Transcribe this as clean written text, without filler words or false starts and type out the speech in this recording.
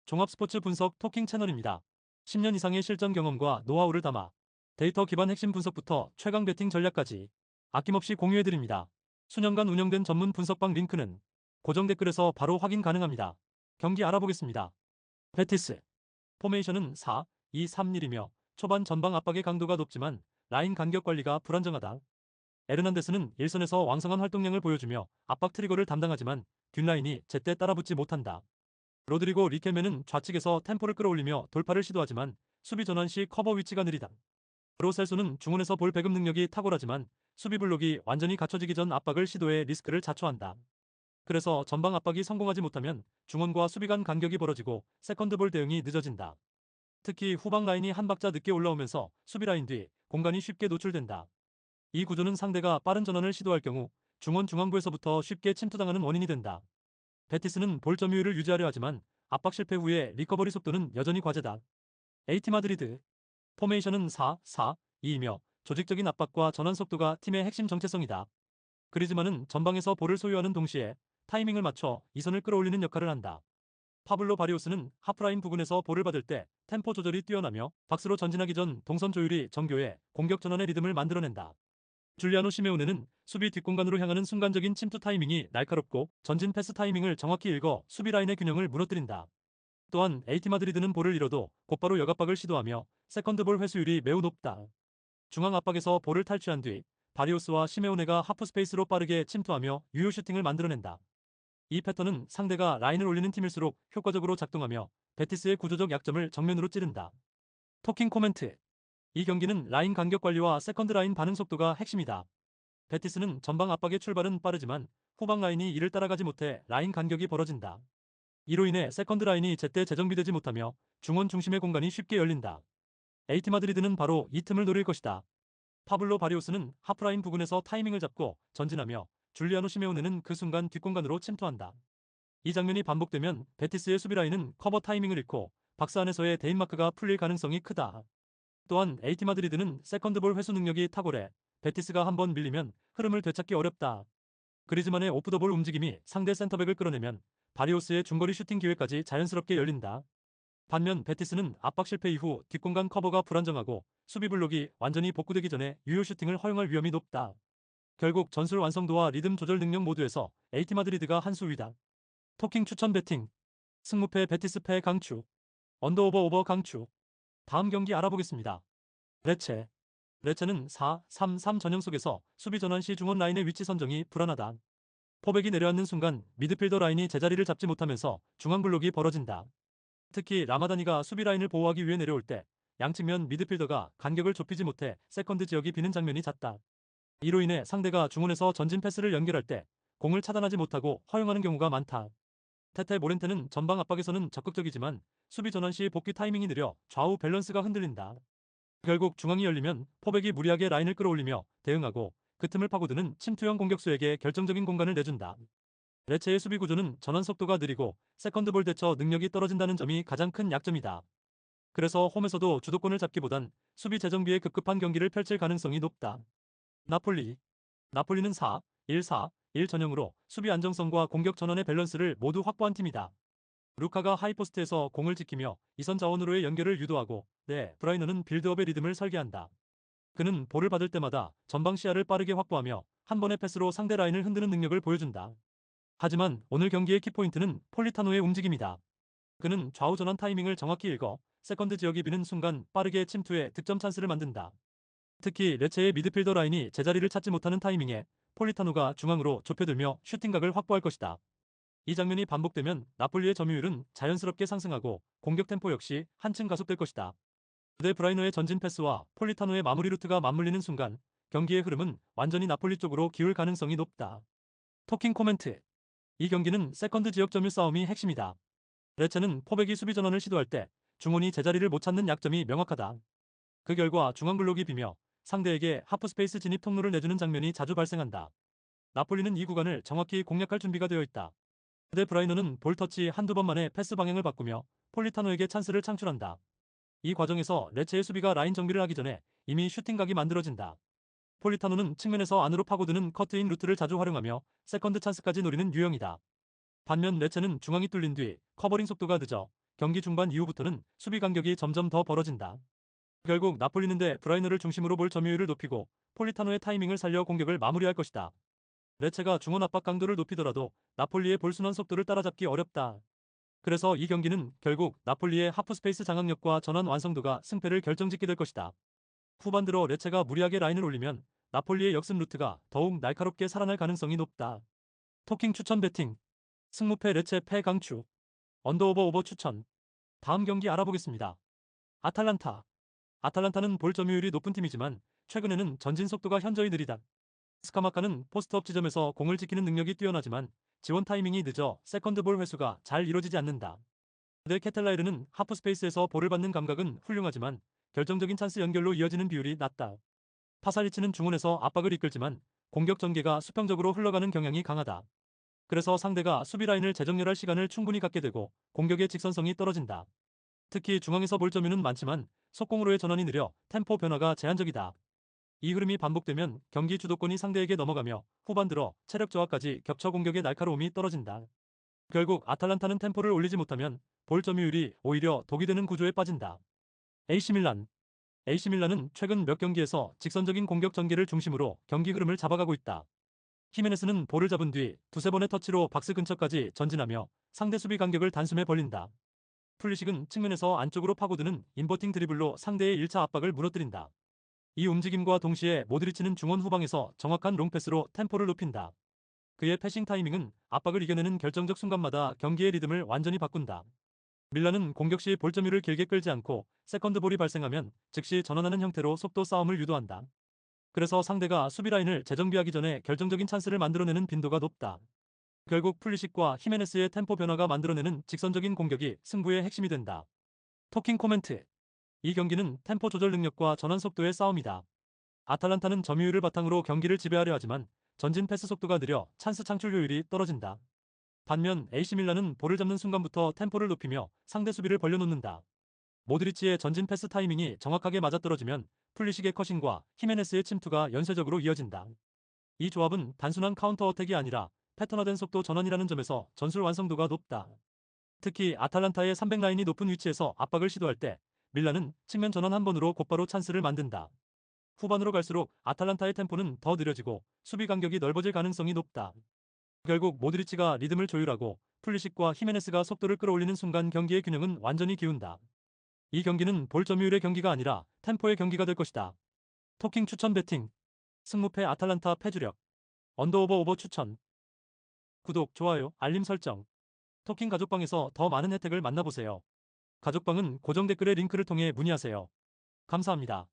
종합 스포츠 분석 토킹 채널입니다. 10년 이상의 실전 경험과 노하우를 담아 데이터 기반 핵심 분석부터 최강 배팅 전략까지 아낌없이 공유해드립니다. 수년간 운영된 전문 분석방 링크는 고정 댓글에서 바로 확인 가능합니다. 경기 알아보겠습니다. 베티스 포메이션은 4-2-3-1이며 초반 전방 압박의 강도가 높지만 라인 간격 관리가 불안정하다. 에르난데스는 일선에서 왕성한 활동량을 보여주며 압박 트리거를 담당하지만 뒷라인이 제때 따라붙지 못한다. 로드리고 리켈메는 좌측에서 템포를 끌어올리며 돌파를 시도하지만 수비 전환 시 커버 위치가 느리다. 로셀소는 중원에서 볼 배급 능력이 탁월하지만 수비 블록이 완전히 갖춰지기 전 압박을 시도해 리스크를 자초한다. 그래서 전방 압박이 성공하지 못하면 중원과 수비 간 간격이 벌어지고 세컨드볼 대응이 늦어진다. 특히 후방 라인이 한 박자 늦게 올라오면서 수비 라인 뒤 공간이 쉽게 노출된다. 이 구조는 상대가 빠른 전환을 시도할 경우 중원 중앙부에서부터 쉽게 침투당하는 원인이 된다. 베티스는 볼 점유율을 유지하려 하지만 압박 실패 후에 리커버리 속도는 여전히 과제다. 에이티 마드리드 포메이션은 4-4-2이며 조직적인 압박과 전환 속도가 팀의 핵심 정체성이다. 그리즈만은 전방에서 볼을 소유하는 동시에 타이밍을 맞춰 이선을 끌어올리는 역할을 한다. 파블로 바리오스는 하프라인 부근에서 볼을 받을 때 템포 조절이 뛰어나며 박스로 전진하기 전 동선 조율이 정교해 공격 전환의 리듬을 만들어낸다. 줄리아노 시메오네는 수비 뒷공간으로 향하는 순간적인 침투 타이밍이 날카롭고 전진 패스 타이밍을 정확히 읽어 수비 라인의 균형을 무너뜨린다. 또한 에이티 마드리드는 볼을 잃어도 곧바로 역압박을 시도하며 세컨드볼 회수율이 매우 높다. 중앙 압박에서 볼을 탈취한 뒤 바리오스와 시메오네가 하프 스페이스로 빠르게 침투하며 유효 슈팅을 만들어낸다. 이 패턴은 상대가 라인을 올리는 팀일수록 효과적으로 작동하며 베티스의 구조적 약점을 정면으로 찌른다. 토킹 코멘트 이 경기는 라인 간격 관리와 세컨드 라인 반응 속도가 핵심이다. 베티스는 전방 압박의 출발은 빠르지만 후방 라인이 이를 따라가지 못해 라인 간격이 벌어진다. 이로 인해 세컨드 라인이 제때 재정비되지 못하며 중원 중심의 공간이 쉽게 열린다. 에이티 마드리드는 바로 이 틈을 노릴 것이다. 파블로 바리오스는 하프라인 부근에서 타이밍을 잡고 전진하며 줄리아노 시메오네는 그 순간 뒷공간으로 침투한다. 이 장면이 반복되면 베티스의 수비 라인은 커버 타이밍을 잃고 박스 안에서의 데인마크가 풀릴 가능성이 크다. 또한 에이티 마드리드는 세컨드볼 회수 능력이 탁월해 베티스가 한번 밀리면 흐름을 되찾기 어렵다. 그리즈만의 오프더볼 움직임이 상대 센터백을 끌어내면 바리오스의 중거리 슈팅 기회까지 자연스럽게 열린다. 반면 베티스는 압박 실패 이후 뒷공간 커버가 불안정하고 수비 블록이 완전히 복구되기 전에 유효 슈팅을 허용할 위험이 높다. 결국 전술 완성도와 리듬 조절 능력 모두에서 에이티 마드리드가 한 수 위다. 토킹 추천 배팅 승무패 베티스 패 강추 언더오버 오버 강추 다음 경기 알아보겠습니다. 레체 레체는 4-3-3 전형 속에서 수비 전환 시 중원 라인의 위치 선정이 불안하다. 포백이 내려앉는 순간 미드필더 라인이 제자리를 잡지 못하면서 중앙 블록이 벌어진다. 특히 라마다니가 수비 라인을 보호하기 위해 내려올 때 양측면 미드필더가 간격을 좁히지 못해 세컨드 지역이 비는 장면이 잦다. 이로 인해 상대가 중원에서 전진 패스를 연결할 때 공을 차단하지 못하고 허용하는 경우가 많다. 테테 모렌테는 전방 압박에서는 적극적이지만 수비 전환 시 복귀 타이밍이 느려 좌우 밸런스가 흔들린다. 결국 중앙이 열리면 포백이 무리하게 라인을 끌어올리며 대응하고 그 틈을 파고드는 침투형 공격수에게 결정적인 공간을 내준다. 레체의 수비 구조는 전환 속도가 느리고 세컨드볼 대처 능력이 떨어진다는 점이 가장 큰 약점이다. 그래서 홈에서도 주도권을 잡기보단 수비 재정비에 급급한 경기를 펼칠 가능성이 높다. 나폴리 나폴리는 4-1-4-1 전형으로 수비 안정성과 공격 전환의 밸런스를 모두 확보한 팀이다. 루카가 하이포스트에서 공을 지키며 이선 자원으로의 연결을 유도하고 브라이너는 빌드업의 리듬을 설계한다. 그는 볼을 받을 때마다 전방 시야를 빠르게 확보하며 한 번의 패스로 상대 라인을 흔드는 능력을 보여준다. 하지만 오늘 경기의 키포인트는 폴리타노의 움직임이다. 그는 좌우 전환 타이밍을 정확히 읽어 세컨드 지역이 비는 순간 빠르게 침투해 득점 찬스를 만든다. 특히 레체의 미드필더 라인이 제자리를 찾지 못하는 타이밍에 폴리타노가 중앙으로 좁혀들며 슈팅각을 확보할 것이다. 이 장면이 반복되면 나폴리의 점유율은 자연스럽게 상승하고 공격 템포 역시 한층 가속될 것이다. 데 브라이너의 전진 패스와 폴리타노의 마무리 루트가 맞물리는 순간 경기의 흐름은 완전히 나폴리 쪽으로 기울 가능성이 높다. 토킹 코멘트 이 경기는 세컨드 지역 점유 싸움이 핵심이다. 레체는 포백이 수비 전환을 시도할 때 중원이 제자리를 못 찾는 약점이 명확하다. 그 결과 중앙 블록이 비며 상대에게 하프 스페이스 진입 통로를 내주는 장면이 자주 발생한다. 나폴리는 이 구간을 정확히 공략할 준비가 되어 있다. 데 브라이너는 볼 터치 한두 번 만에 패스 방향을 바꾸며 폴리타노에게 찬스를 창출한다. 이 과정에서 레체의 수비가 라인 정비를 하기 전에 이미 슈팅각이 만들어진다. 폴리타노는 측면에서 안으로 파고드는 커트인 루트를 자주 활용하며 세컨드 찬스까지 노리는 유형이다. 반면 레체는 중앙이 뚫린 뒤 커버링 속도가 늦어 경기 중반 이후부터는 수비 간격이 점점 더 벌어진다. 결국 나폴리는 데 브라이너를 중심으로 볼 점유율을 높이고 폴리타노의 타이밍을 살려 공격을 마무리할 것이다. 레체가 중원 압박 강도를 높이더라도 나폴리의 볼 순환 속도를 따라잡기 어렵다. 그래서 이 경기는 결국 나폴리의 하프스페이스 장악력과 전환 완성도가 승패를 결정짓게 될 것이다. 후반 들어 레체가 무리하게 라인을 올리면 나폴리의 역습 루트가 더욱 날카롭게 살아날 가능성이 높다. 토킹 추천 배팅. 승무패 레체 패 강추. 언더오버 오버 추천. 다음 경기 알아보겠습니다. 아탈란타. 아탈란타는 볼 점유율이 높은 팀이지만 최근에는 전진 속도가 현저히 느리다. 스카마카는 포스트업 지점에서 공을 지키는 능력이 뛰어나지만 지원 타이밍이 늦어 세컨드 볼 회수가 잘 이루어지지 않는다. 데 케텔라이르는 하프 스페이스에서 볼을 받는 감각은 훌륭하지만 결정적인 찬스 연결로 이어지는 비율이 낮다. 파사리치는 중원에서 압박을 이끌지만 공격 전개가 수평적으로 흘러가는 경향이 강하다. 그래서 상대가 수비 라인을 재정렬할 시간을 충분히 갖게 되고 공격의 직선성이 떨어진다. 특히 중앙에서 볼 점유는 많지만 속공으로의 전환이 느려 템포 변화가 제한적이다. 이 흐름이 반복되면 경기 주도권이 상대에게 넘어가며 후반 들어 체력 저하까지 겹쳐 공격의 날카로움이 떨어진다. 결국 아탈란타는 템포를 올리지 못하면 볼 점유율이 오히려 독이 되는 구조에 빠진다. AC 밀란. AC밀란은 최근 몇 경기에서 직선적인 공격 전개를 중심으로 경기 흐름을 잡아가고 있다. 히메네스는 볼을 잡은 뒤 두세 번의 터치로 박스 근처까지 전진하며 상대 수비 간격을 단숨에 벌린다. 풀리식은 측면에서 안쪽으로 파고드는 인버팅 드리블로 상대의 1차 압박을 무너뜨린다. 이 움직임과 동시에 모드리치는 중원 후방에서 정확한 롱패스로 템포를 높인다. 그의 패싱 타이밍은 압박을 이겨내는 결정적 순간마다 경기의 리듬을 완전히 바꾼다. 밀라는 공격 시 볼 점유를 길게 끌지 않고 세컨드 볼이 발생하면 즉시 전환하는 형태로 속도 싸움을 유도한다. 그래서 상대가 수비 라인을 재정비하기 전에 결정적인 찬스를 만들어내는 빈도가 높다. 결국 풀리식과 히메네스의 템포 변화가 만들어내는 직선적인 공격이 승부의 핵심이 된다. 토킹 코멘트. 이 경기는 템포 조절 능력과 전환 속도의 싸움이다. 아탈란타는 점유율을 바탕으로 경기를 지배하려 하지만 전진 패스 속도가 느려 찬스 창출 효율이 떨어진다. 반면 AC밀란은 볼을 잡는 순간부터 템포를 높이며 상대 수비를 벌려놓는다. 모드리치의 전진 패스 타이밍이 정확하게 맞아떨어지면 풀리식의 커싱과 히메네스의 침투가 연쇄적으로 이어진다. 이 조합은 단순한 카운터 어택이 아니라 패턴화된 속도 전환이라는 점에서 전술 완성도가 높다. 특히 아탈란타의 300 라인이 높은 위치에서 압박을 시도할 때 밀란은 측면 전환 한 번으로 곧바로 찬스를 만든다. 후반으로 갈수록 아탈란타의 템포는 더 느려지고 수비 간격이 넓어질 가능성이 높다. 결국 모드리치가 리듬을 조율하고 풀리식과 히메네스가 속도를 끌어올리는 순간 경기의 균형은 완전히 기운다. 이 경기는 볼 점유율의 경기가 아니라 템포의 경기가 될 것이다. 토킹 추천 배팅. 승무패 아탈란타 패주력. 언더오버 오버 추천. 구독, 좋아요, 알림 설정. 토킹 가족방에서 더 많은 혜택을 만나보세요. 가족방은 고정 댓글의 링크를 통해 문의하세요. 감사합니다.